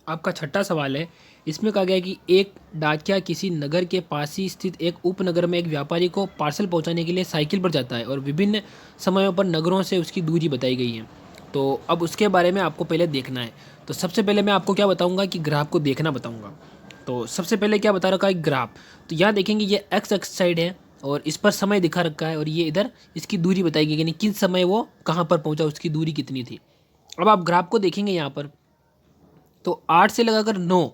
आपका छठा सवाल है। इसमें कहा गया है कि एक डाकिया किसी नगर के पास ही स्थित एक उपनगर में एक व्यापारी को पार्सल पहुंचाने के लिए साइकिल पर जाता है और विभिन्न समयों पर नगरों से उसकी दूरी बताई गई है। तो अब उसके बारे में आपको पहले देखना है। तो सबसे पहले मैं आपको क्या बताऊंगा कि ग्राफ को देखना बताऊंगा। तो सबसे पहले क्या बता रखा है ग्राफ। तो यहाँ देखेंगे ये एक्स एक्स साइड है और इस पर समय दिखा रखा है और ये इधर इसकी दूरी बताई गई यानी किस समय वो कहाँ पर पहुँचा, उसकी दूरी कितनी थी। अब आप ग्राफ को देखेंगे यहाँ पर, तो 8 से लगाकर 9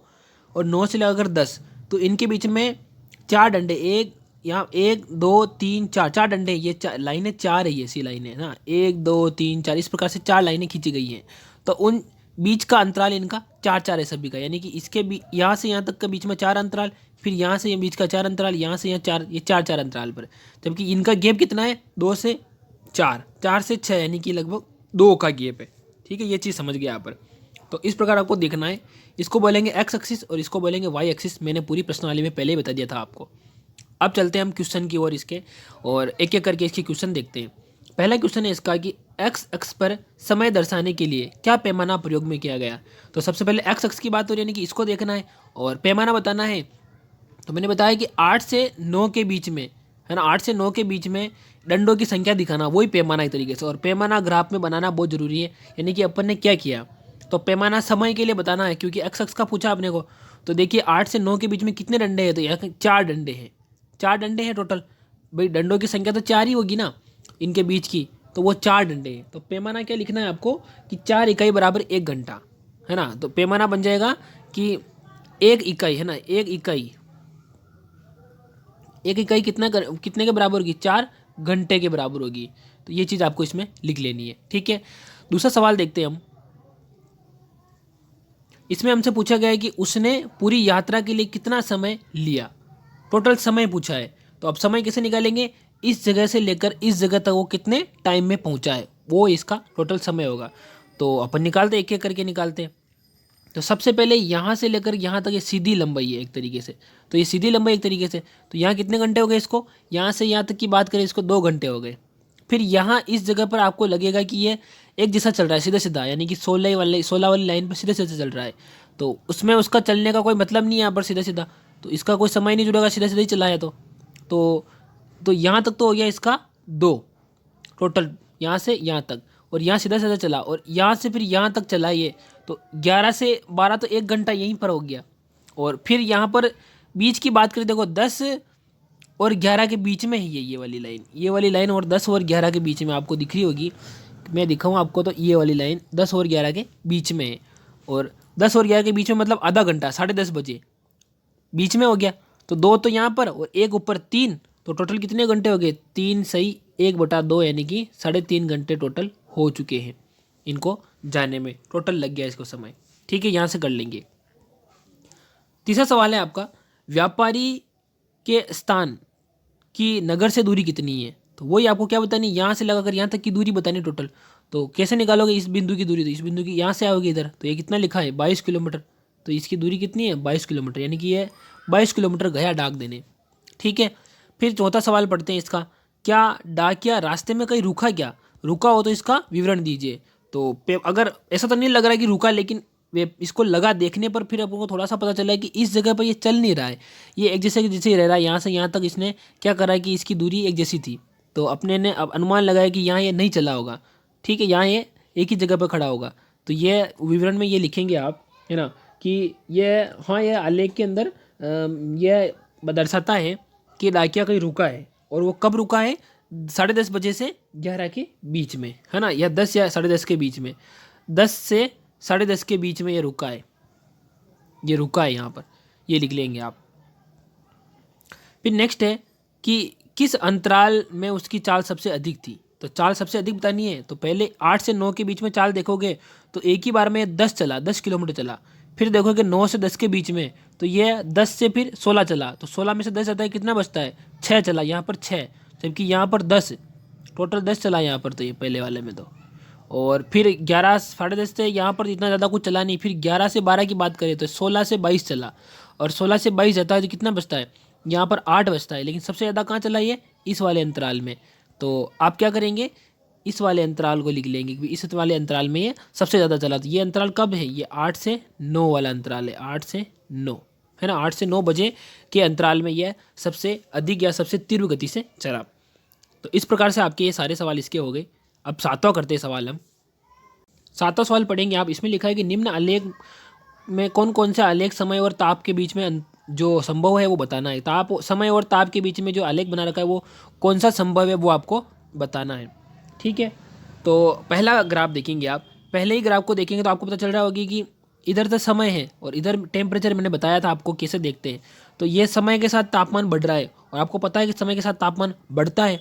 और 9 से लगाकर 10, तो इनके बीच में चार डंडे, एक यहाँ 1 2 3 4 चार डंडे, ये चार लाइनें, चार है ये सी लाइनें ना, 1 2 3 4 इस प्रकार से चार लाइनें खींची गई हैं। तो उन बीच का अंतराल इनका चार चार है सभी का, यानी कि इसके यहाँ से यहाँ तक के बीच में चार अंतराल, फिर यहाँ से बीच का चार अंतराल, यहाँ से यहाँ चार, ये चार चार अंतराल पर। जबकि इनका गैप कितना है, 2 से 4, 4 से 6, यानी कि लगभग 2 का गैप है। ठीक है, ये चीज़ समझ गया यहाँ पर। तो इस प्रकार आपको देखना है। इसको बोलेंगे एक्स एक्सिस और इसको बोलेंगे वाई एक्सिस। मैंने पूरी प्रश्नावली में पहले ही बता दिया था आपको। अब चलते हैं हम क्वेश्चन की ओर इसके, और एक एक करके इसके क्वेश्चन देखते हैं। पहला क्वेश्चन है इसका कि एक्स अक्ष पर समय दर्शाने के लिए क्या पैमाना प्रयोग में किया गया। तो सबसे पहले एक्स अक्ष की बात हो रही है, यानी कि इसको देखना है और पैमाना बताना है। तो मैंने बताया कि 8 से 9 के बीच में, है ना, 8 से 9 के बीच में डंडों की संख्या दिखाना, वही पैमाना एक तरीके से। और पैमाना ग्राफ में बनाना बहुत जरूरी है। यानी कि अपन ने क्या किया, तो पैमाना समय के लिए बताना है, क्योंकि एक्स अक्ष का पूछा आपने को। तो देखिए 8 से 9 के बीच में कितने डंडे हैं, तो यहाँ चार डंडे हैं, चार डंडे हैं टोटल। भाई डंडों की संख्या तो चार ही होगी ना इनके बीच की, तो वो चार डंडे हैं। तो पैमाना क्या लिखना है आपको कि 4 इकाई बराबर 1 घंटा, है ना। तो पैमाना बन जाएगा कि 1 इकाई, है ना, 1 इकाई, 1 इकाई कितने के बराबर होगी, 4 घंटे के बराबर होगी। तो ये चीज़ आपको इसमें लिख लेनी है। ठीक है, दूसरा सवाल देखते हैं हम। इसमें हमसे पूछा गया है कि उसने पूरी यात्रा के लिए कितना समय लिया, टोटल समय पूछा है। तो अब समय कैसे निकालेंगे, इस जगह से लेकर इस जगह तक वो कितने टाइम में पहुंचा है, वो इसका टोटल समय होगा। तो अपन निकालते, एक एक करके निकालते हैं। तो सबसे पहले यहाँ से लेकर यहाँ तक ये सीधी लंबाई है एक तरीके से, तो ये सीधी लंबाई एक तरीके से। तो यहाँ कितने घंटे हो गए इसको, यहाँ से यहाँ तक की बात करें इसको 2 घंटे हो गए। फिर यहाँ इस जगह पर आपको लगेगा कि ये एक जैसा चल रहा है सीधा सीधा, यानी कि 16 वाली लाइन पर सीधे सीधे चल रहा है। तो उसमें उसका चलने का कोई मतलब नहीं है यहाँ पर सीधा सीधा, तो इसका कोई समय नहीं जुड़ेगा, सीधा सीधा ही चला है। तो यहाँ तक तो हो गया इसका 2 टोटल, यहाँ से यहाँ तक, और यहाँ सीधा सीधा चला, और यहाँ से फिर यहाँ तक चला ये। तो 11 से 12 तो 1 घंटा यहीं पर हो गया। और फिर यहाँ पर बीच की बात करें, देखो 10 और 11 के बीच में ही है ये वाली लाइन, ये वाली लाइन और 10 और 11 के बीच में आपको दिख रही होगी, मैं दिखाऊँ आपको। तो ये वाली लाइन 10 और 11 के बीच में है, और 10 और 11 के बीच में मतलब आधा घंटा, 10:30 बजे बीच में हो गया। तो 2 तो यहाँ पर और 1 ऊपर 3, तो टोटल कितने घंटे हो गए, 3 सही 1/2, यानी कि 3.5 घंटे टोटल हो चुके हैं इनको जाने में, टोटल लग गया इसको समय। ठीक है, यहाँ से कर लेंगे। तीसरा सवाल है आपका, व्यापारी के स्थान की नगर से दूरी कितनी है। तो वही आपको क्या बतानी, यहाँ से लगाकर यहाँ तक की दूरी बतानी टोटल। तो कैसे निकालोगे इस बिंदु की दूरी, तो इस बिंदु की यहाँ से आओगे इधर, तो ये कितना लिखा है 22 किलोमीटर। तो इसकी दूरी कितनी है 22 किलोमीटर, यानी कि ये 22 किलोमीटर गया डाक देने। ठीक है, फिर चौथा सवाल पढ़ते हैं इसका, क्या डाकिया रास्ते में कहीं रुका, क्या रुका हो तो इसका विवरण दीजिए। तो अगर ऐसा तो नहीं लग रहा है कि रुका, लेकिन इसको लगा देखने पर फिर आपको थोड़ा सा पता चला है कि इस जगह पर ये चल नहीं रहा है, ये एक जैसे ही रह रहा है। यहाँ से यहाँ तक इसने क्या करा है कि इसकी दूरी एक जैसी थी, तो अपने ने अब अनुमान लगाया कि यहाँ ये नहीं चला होगा। ठीक है, यहाँ ये एक ही जगह पर खड़ा होगा। तो ये विवरण में ये लिखेंगे आप, है ना, कि ये हाँ ये आलेख के अंदर ये दर्शाता है कि डाकिया कहीं रुका है, और वो कब रुका है, 10:30 बजे से 11 के बीच में, है ना, या 10 या 10:30 के बीच में, 10 से 10:30 के बीच में ये रुका है, ये रुका है यहाँ पर, ये लिख लेंगे आप। फिर नेक्स्ट है कि किस अंतराल में उसकी चाल सबसे अधिक थी। तो चाल सबसे अधिक बतानी है, तो पहले 8 से 9 के बीच में चाल देखोगे, तो एक ही बार में 10 किलोमीटर चला। फिर देखोगे 9 से 10 के बीच में, तो ये 10 से फिर 16 चला, तो 16 में से 10 आता है, कितना बचता है 6 चला, यहाँ पर 6, जबकि यहाँ पर 10, टोटल 10 चला यहाँ पर, तो ये पहले वाले में तो। और फिर 11 10:30 से यहाँ पर इतना ज़्यादा कुछ चला नहीं। फिर 11 से 12 की बात करें तो 16 से 22 चला, और 16 से 22 जाता है तो कितना बचता है, यहाँ पर 8 बचता है। लेकिन सबसे ज़्यादा कहाँ चला ये, इस वाले अंतराल में। तो आप क्या करेंगे, इस वाले अंतराल को लिख लेंगे क्योंकि इस वाले अंतराल में ये सबसे ज़्यादा चला। तो ये अंतराल कब है, ये 8 से 9 वाला अंतराल है, 8 से 9 है ना, 8 से 9 बजे के अंतराल में यह सबसे अधिक या सबसे तीव्र गति से चला। तो इस प्रकार से आपके ये सारे सवाल इसके हो गए। अब सातवां करते हैं सवाल हम। सातवां सवाल पढ़ेंगे आप। इसमें लिखा है कि निम्न आलेख में कौन कौन से आलेख समय और ताप के बीच में जो संभव है वो बताना है। ताप, समय और ताप के बीच में जो आलेख बना रखा है वो कौन सा संभव है वो आपको बताना है। ठीक है, तो पहला ग्राफ देखेंगे आप। पहले ही ग्राफ को देखेंगे तो आपको पता चल रहा होगी कि इधर तो समय है और इधर टेम्परेचर। मैंने बताया था आपको कैसे देखते हैं। तो ये समय के साथ तापमान बढ़ रहा है और आपको पता है कि समय के साथ तापमान बढ़ता है,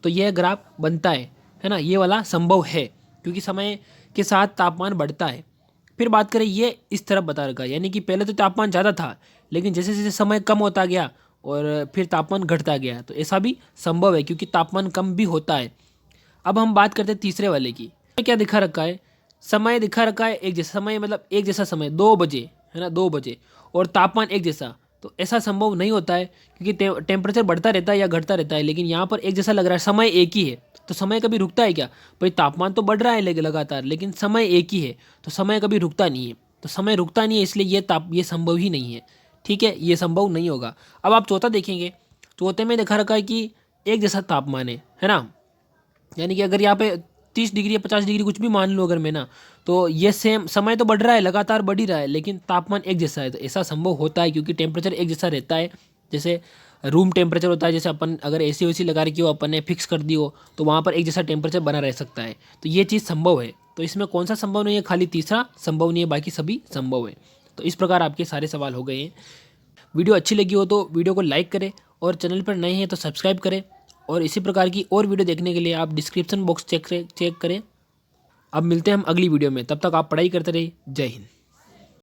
तो यह ग्राफ बनता है ना, ये वाला संभव है क्योंकि समय के साथ तापमान बढ़ता है। फिर बात करें, ये इस तरफ बता रखा है, यानी कि पहले तो तापमान ज़्यादा था लेकिन जैसे जैसे समय कम होता गया और फिर तापमान घटता गया, तो ऐसा भी संभव है क्योंकि तापमान कम भी होता है। अब हम बात करते हैं तीसरे वाले की। क्या दिखा रखा है, समय दिखा रखा है एक जैसा समय, मतलब एक जैसा समय 2 बजे है ना, 2 बजे, और तापमान एक जैसा। तो ऐसा संभव नहीं होता है क्योंकि टेम्परेचर बढ़ता रहता है या घटता रहता है, लेकिन यहाँ पर एक जैसा लग रहा है, समय एक ही है। तो समय कभी रुकता है क्या भाई, तापमान तो बढ़ रहा है लगातार लेकिन समय एक ही है, तो समय कभी रुकता नहीं है। तो समय रुकता नहीं है इसलिए ये संभव ही नहीं है। ठीक है, ये संभव नहीं होगा। अब आप चौथा देखेंगे, चौथे में देखा रखा है कि एक जैसा तापमान है ना, यानी कि अगर यहाँ पे 30 डिग्री या 50 डिग्री कुछ भी मान लो अगर मैं ना, तो ये सेम समय तो बढ़ रहा है, लगातार बढ़ ही रहा है, लेकिन तापमान एक जैसा है। तो ऐसा संभव होता है क्योंकि टेम्परेचर एक जैसा रहता है। जैसे रूम टेम्परेचर होता है, जैसे अपन अगर एसी वेसी लगा रखी हो, अपन ने फिक्स कर दी हो, तो वहाँ पर एक जैसा टेम्परेचर बना रह सकता है। तो ये चीज़ संभव है। तो इसमें कौन सा संभव नहीं है, खाली तीसरा संभव नहीं है, बाकी सभी संभव है। तो इस प्रकार आपके सारे सवाल हो गए हैं। वीडियो अच्छी लगी हो तो वीडियो को लाइक करें और चैनल पर नए हैं तो सब्सक्राइब करें। और इसी प्रकार की और वीडियो देखने के लिए आप डिस्क्रिप्शन बॉक्स चेक करें। अब मिलते हैं हम अगली वीडियो में, तब तक आप पढ़ाई करते रहिए। जय हिंद।